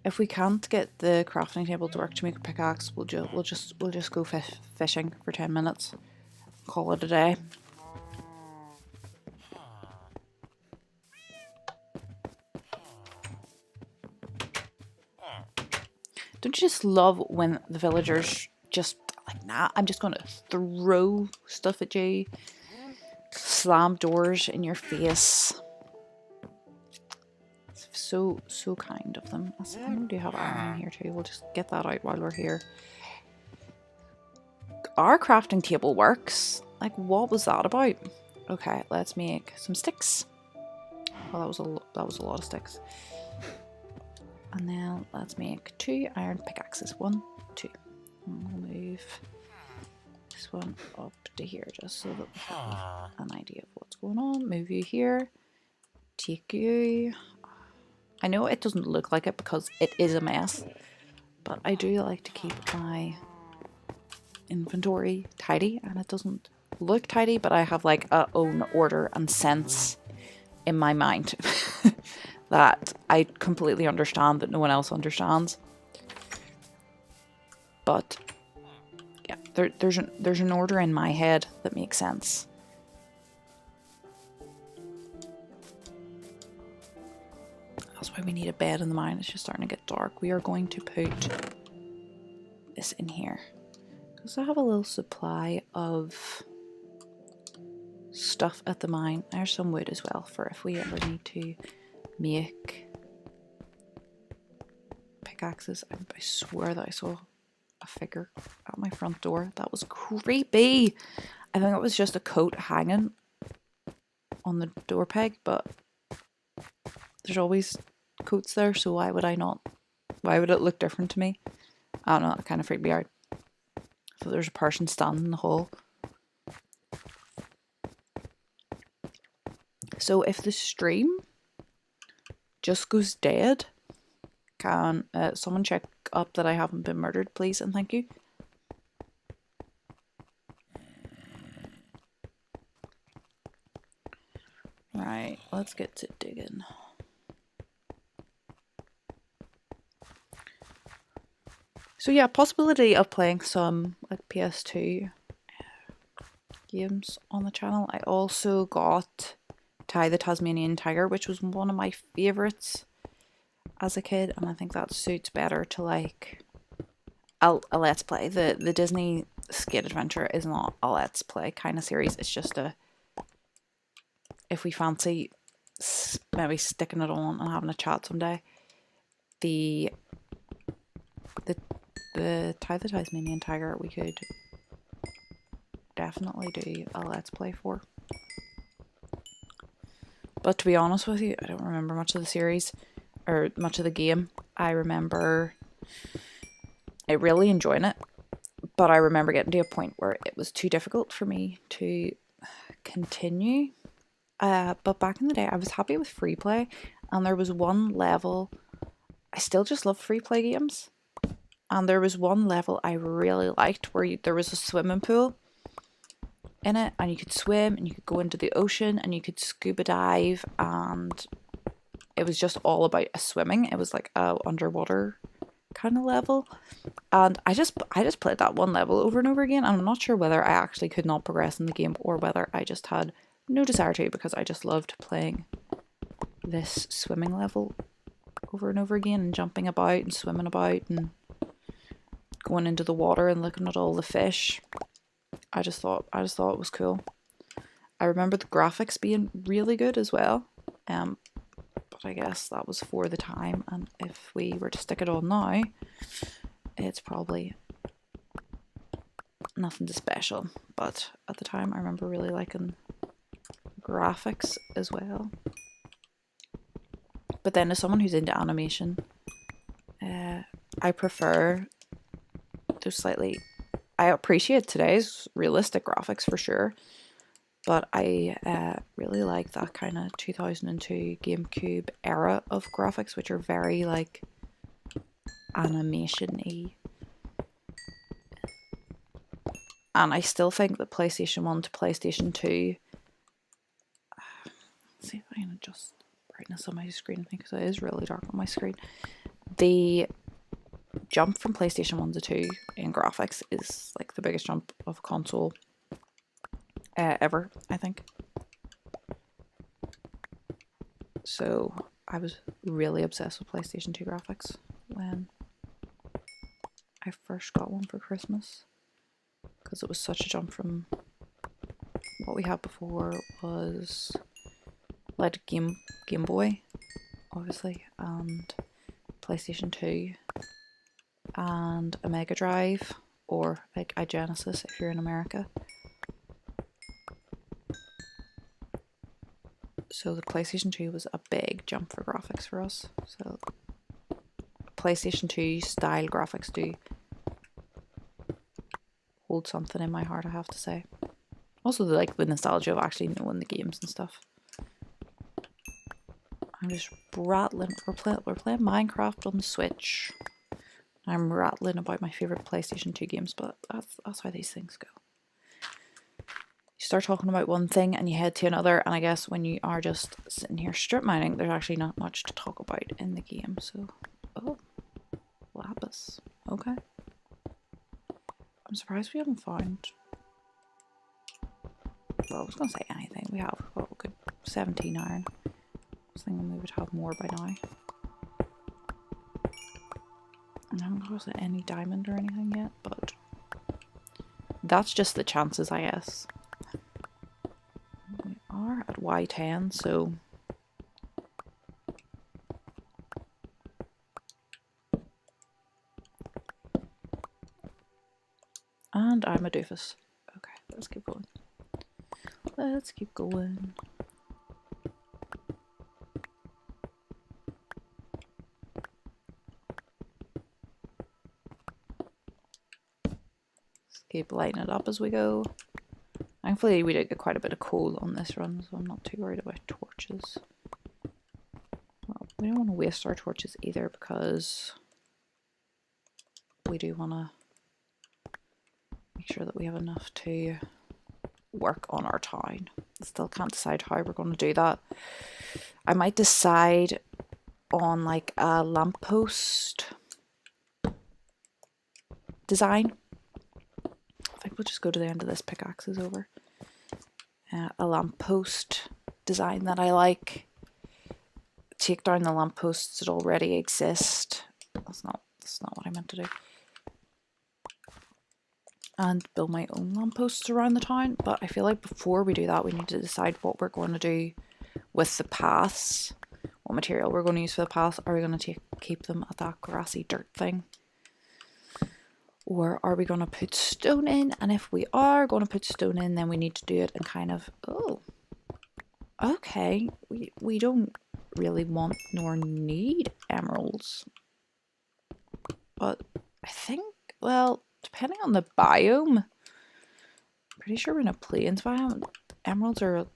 If we can't get the crafting table to work to make a pickaxe, we'll just go fishing for 10 minutes. Call it a day. Don't you just love when the villagers just like, nah, I'm just gonna throw stuff at you, slam doors in your face. It's so kind of them. I do have iron in here too. We'll just get that out while we're here. Our crafting table works. Like, what was that about? Okay, let's make some sticks. Well, that was a lot of sticks. And then let's make 2 iron pickaxes. 1, 2. And we'll move this one up to here just so that we have an idea of what's going on. Move you here. Take you. I know it doesn't look like it because it is a mess, but I do like to keep my inventory tidy, and it doesn't look tidy, but I have like a own order and sense in my mind that I completely understand that no one else understands. But There's an order in my head that makes sense. That's why we need a bed in the mine. It's just starting to get dark. We are going to put this in here. Because I have a little supply of stuff at the mine. There's some wood as well for if we ever need to make pickaxes. I swear that I saw a figure at my front door. That was creepy. I think it was just a coat hanging on the door peg, but there's always coats there, so why would I not? Why would it look different to me? I don't know, it kind of freaked me out. So there's a person standing in the hall. So if the stream just goes dead, can someone check up that I haven't been murdered, please, and thank you. Right, let's get to digging. So yeah, possibility of playing some like PS2 games on the channel. I also got Ty the Tasmanian Tiger, which was one of my favourites as a kid, and I think that suits better to like a let's play. The Disney Skate Adventure is not a let's play kind of series. It's just a, if we fancy maybe sticking it on and having a chat someday. The Ty the Tasmanian Tiger we could definitely do a let's play for. But to be honest with you, I don't remember much of the series or much of the game. I remember really enjoying it, but I remember getting to a point where it was too difficult for me to continue. But back in the day, I was happy with free play, and there was one level, I still just love free play games, and there was one level I really liked where there was a swimming pool in it, and you could swim, and you could go into the ocean, and you could scuba dive, and it was just all about swimming. It was like a underwater kind of level, and I just played that one level over and over again, and I'm not sure whether I actually could not progress in the game or whether I just had no desire to, because I just loved playing this swimming level over and over again, and jumping about and swimming about and going into the water and looking at all the fish. I just thought it was cool. I remember the graphics being really good as well, but I guess that was for the time, and if we were to stick it on now, it's probably nothing too special. But at the time, I remember really liking graphics as well. But then as someone who's into animation, I prefer those slightly, I appreciate today's realistic graphics for sure, but I really like that kind of 2002 GameCube era of graphics, which are very like animation-y. And I still think that PlayStation 1 to PlayStation 2, let's see if I can adjust brightness on my screen because it is really dark on my screen. The jump from PlayStation 1 to 2 in graphics is like the biggest jump of a console ever, I think. So I was really obsessed with PlayStation 2 graphics when I first got one for Christmas, because it was such a jump from what we had before. Was like Game Boy, obviously, and PlayStation 2 and a Mega Drive, or like a Genesis if you're in America. So the PlayStation 2 was a big jump for graphics for us. So PlayStation 2 style graphics do hold something in my heart, I have to say. Also like the nostalgia of actually knowing the games and stuff. I'm just rattling. We're playing Minecraft on the Switch. I'm rattling about my favourite PlayStation 2 games, but that's how these things go. You start talking about one thing and you head to another, and I guess when you are just sitting here strip mining, there's actually not much to talk about in the game. So, oh, lapis. Okay. I'm surprised we haven't found... Well, I was going to say anything. We have, well, good 17 iron. I was thinking we would have more by now. I haven't got any diamond or anything yet, but that's just the chances, I guess. We are at Y10, so... And I'm a doofus. Okay, let's keep going. Let's keep going. Let's keep lighting it up as we go. Thankfully, we did get quite a bit of coal on this run, so I'm not too worried about torches. Well, we don't want to waste our torches either because we do want to make sure that we have enough to work on our town. Still can't decide how we're going to do that. I might decide on like a lamppost design. I think we'll just go to the end of this. Pickaxe is over. A lamppost design that I like. Take down the lampposts that already exist. That's not what I meant to do. And build my own lampposts around the town. But I feel like before we do that, we need to decide what we're going to do with the paths. What material we're going to use for the paths. Are we going to keep them at that grassy dirt thing? Or are we going to put stone in? And if we are going to put stone in, then we need to do it and kind of... Oh, okay. We don't really want nor need emeralds. But I think, well... Depending on the biome, I'm pretty sure we're in a plains biome. Emeralds are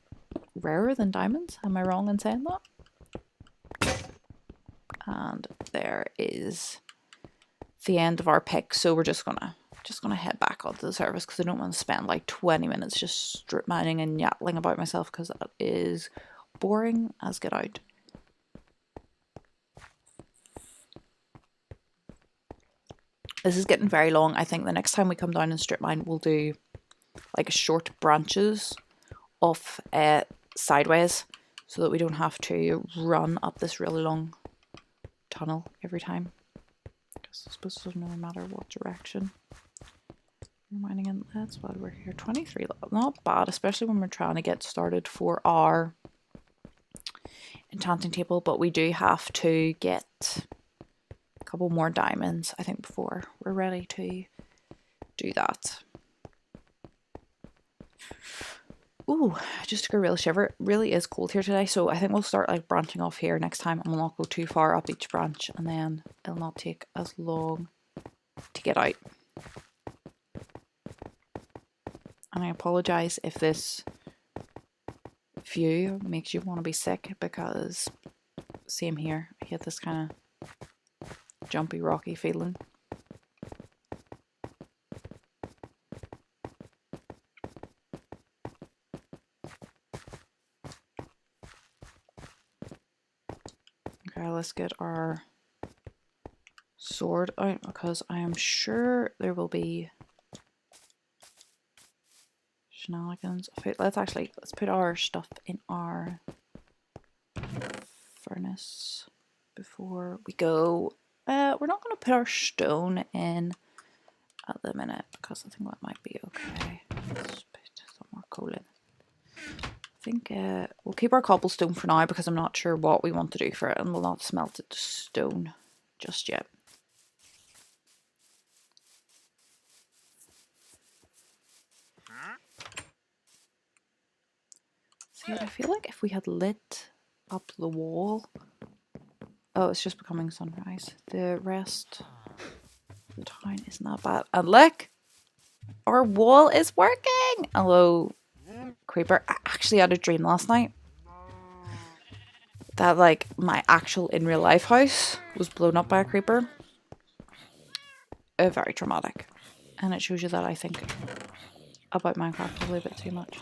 rarer than diamonds. Am I wrong in saying that? And there is the end of our pick. So we're just gonna head back onto the surface because I don't want to spend like 20 minutes just strip mining and yattling about myself because that is boring as get out. This is getting very long. I think the next time we come down and strip mine, we'll do like short branches off sideways so that we don't have to run up this really long tunnel every time. I suppose it doesn't really matter what direction we're mining in. That's why we're here. 23, not bad, especially when we're trying to get started for our enchanting table, but we do have to get couple more diamonds, I think, before we're ready to do that. Ooh, I just took a real shiver. It really is cold here today, so I think we'll start like branching off here next time and we'll not go too far up each branch and then it'll not take as long to get out. And I apologise if this view makes you want to be sick because same here. I get this kind of jumpy, rocky feeling. Okay, let's get our sword out because I am sure there will be shenanigans. Let's put our stuff in our furnace before we go. We're not going to put our stone in at the minute because I think that might be okay. Let's put some more coal in. I think we'll keep our cobblestone for now because I'm not sure what we want to do for it and we'll not smelt it to stone just yet. See, I feel like if we had lit up the wall... Oh, it's just becoming sunrise. The rest of the town isn't that bad. And look! Our wall is working! Hello, creeper. I actually had a dream last night that like my actual in real life house was blown up by a creeper. Very traumatic. And it shows you that I think about Minecraft probably a bit too much.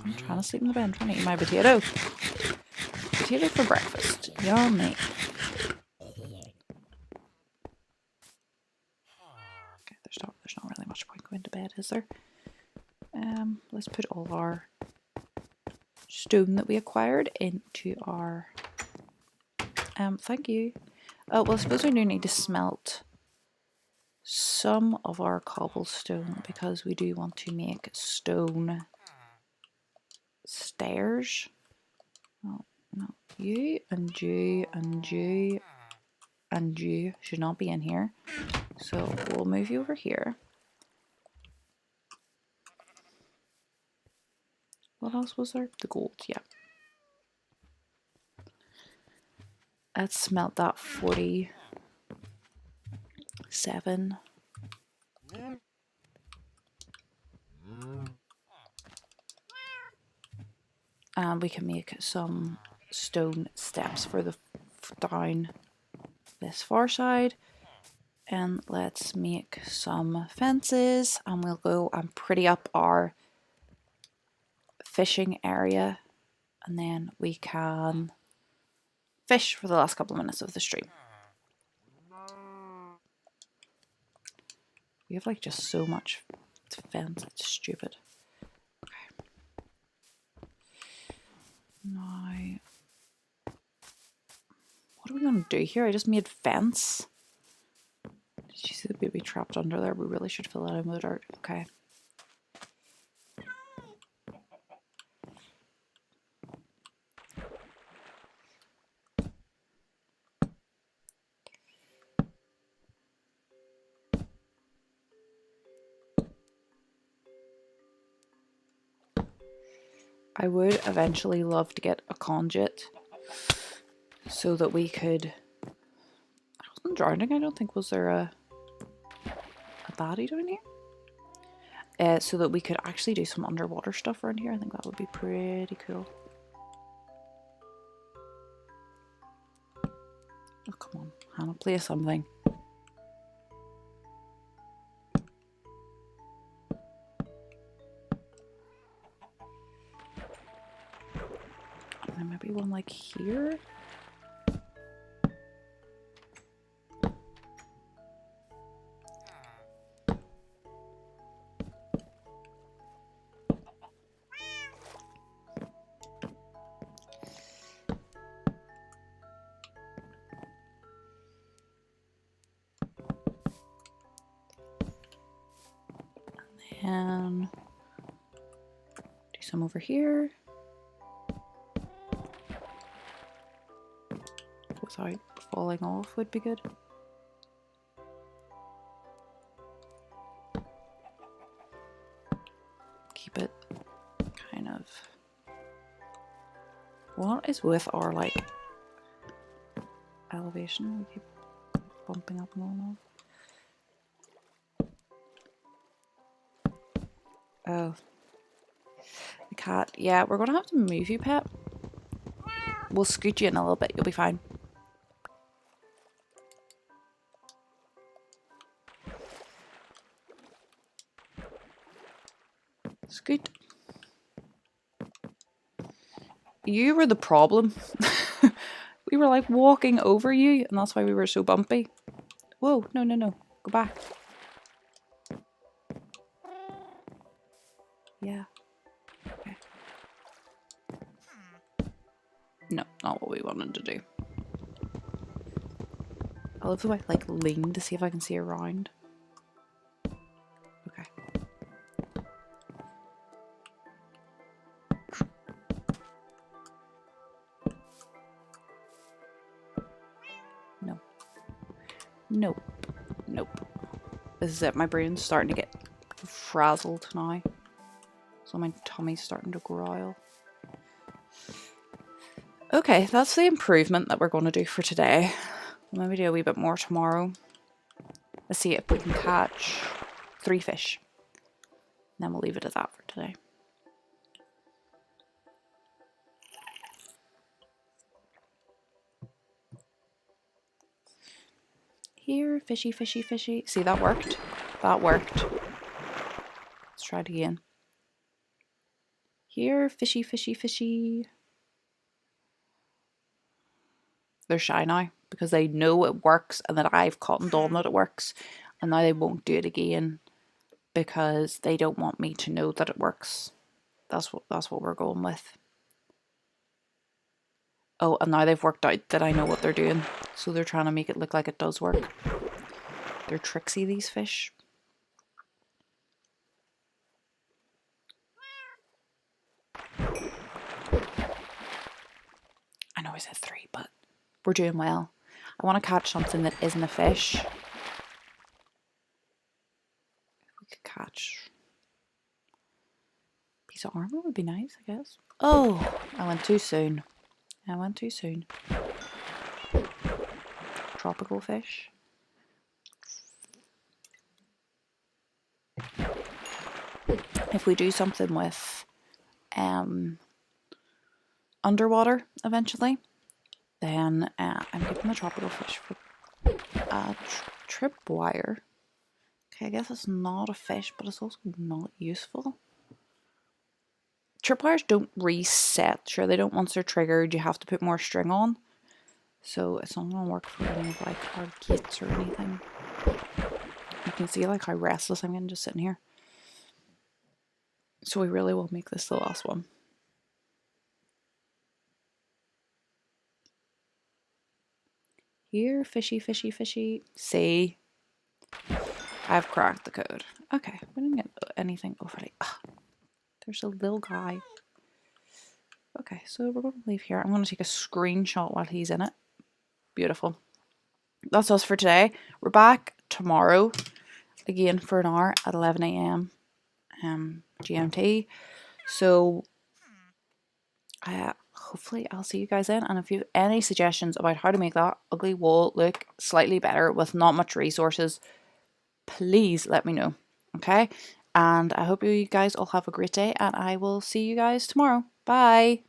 I'm trying to sleep in the bed. I'm trying to eat my potato. Potato for breakfast. Yummy. is there? Let's put all our stone that we acquired into our... thank you. Oh, well, I suppose we do need to smelt some of our cobblestone because we do want to make stone stairs. Oh, no, you and you and you and you should not be in here. So we'll move you over here. What else was there? The gold, yeah. Let's smelt that 47. And we can make some stone steps for the down this far side. And let's make some fences, and we'll go and pretty up our fishing area, and then we can fish for the last couple of minutes of the stream. We have like just so much fence, it's stupid. Okay. Now, what are we gonna do here? I just made fence. Did you see the baby trapped under there? We really should fill that in with dirt. Okay. I would eventually love to get a conduit so that we could... I wasn't drowning, I don't think. Was there a baddie down here? So that we could actually do some underwater stuff around here. I think that would be pretty cool. Oh, come on, Hannah, play something. And then maybe one like here. And do some over here without falling off would be good. Keep it kind of... What is with our like elevation? We keep bumping up and on. Oh, the cat. Yeah, we're gonna have to move you, pet. We'll scoot you in a little bit. You'll be fine. Scoot. You were the problem. We were like walking over you, and that's why we were so bumpy. Whoa, no, no, no. Go back. Yeah. Okay. No, not what we wanted to do. I love the way I like lean to see if I can see around. Okay. No. Nope. Nope. This is it. My brain's starting to get frazzled now. So my tummy's starting to growl. Okay, that's the improvement that we're going to do for today. We'll maybe do a wee bit more tomorrow. Let's see if we can catch 3 fish. And then we'll leave it at that for today. Here, fishy, fishy, fishy. See, that worked. That worked. Let's try it again. Here, fishy, fishy, fishy. They're shy now because they know it works and that I've cottoned on that it works, and now they won't do it again because they don't want me to know that it works. That's what we're going with. Oh, and now they've worked out that I know what they're doing, so they're trying to make it look like it does work. They're tricksy, these fish. I know I said 3, but we're doing well. I want to catch something that isn't a fish. If we could catch a piece of armor would be nice, I guess. Oh, I went too soon. I went too soon. Tropical fish. If we do something with underwater eventually, then I'm keeping the tropical fish for tripwire. Okay, I guess it's not a fish, but it's also not useful. Tripwires don't reset. Sure, they don't once they're triggered. You have to put more string on. So it's not going to work for any of like our gates or anything. You can see like how restless I'm getting just sitting here. So we really will make this the last one. Here, fishy, fishy, fishy. See? I've cracked the code. Okay, we didn't get anything overly. There's a little guy. Okay, so we're going to leave here. I'm going to take a screenshot while he's in it. Beautiful. That's us for today. We're back tomorrow again for an hour at 11 a.m. GMT. So hopefully I'll see you guys then. And if you have any suggestions about how to make that ugly wall look slightly better with not much resources, please let me know. Okay? And I hope you guys all have a great day, and I will see you guys tomorrow. Bye.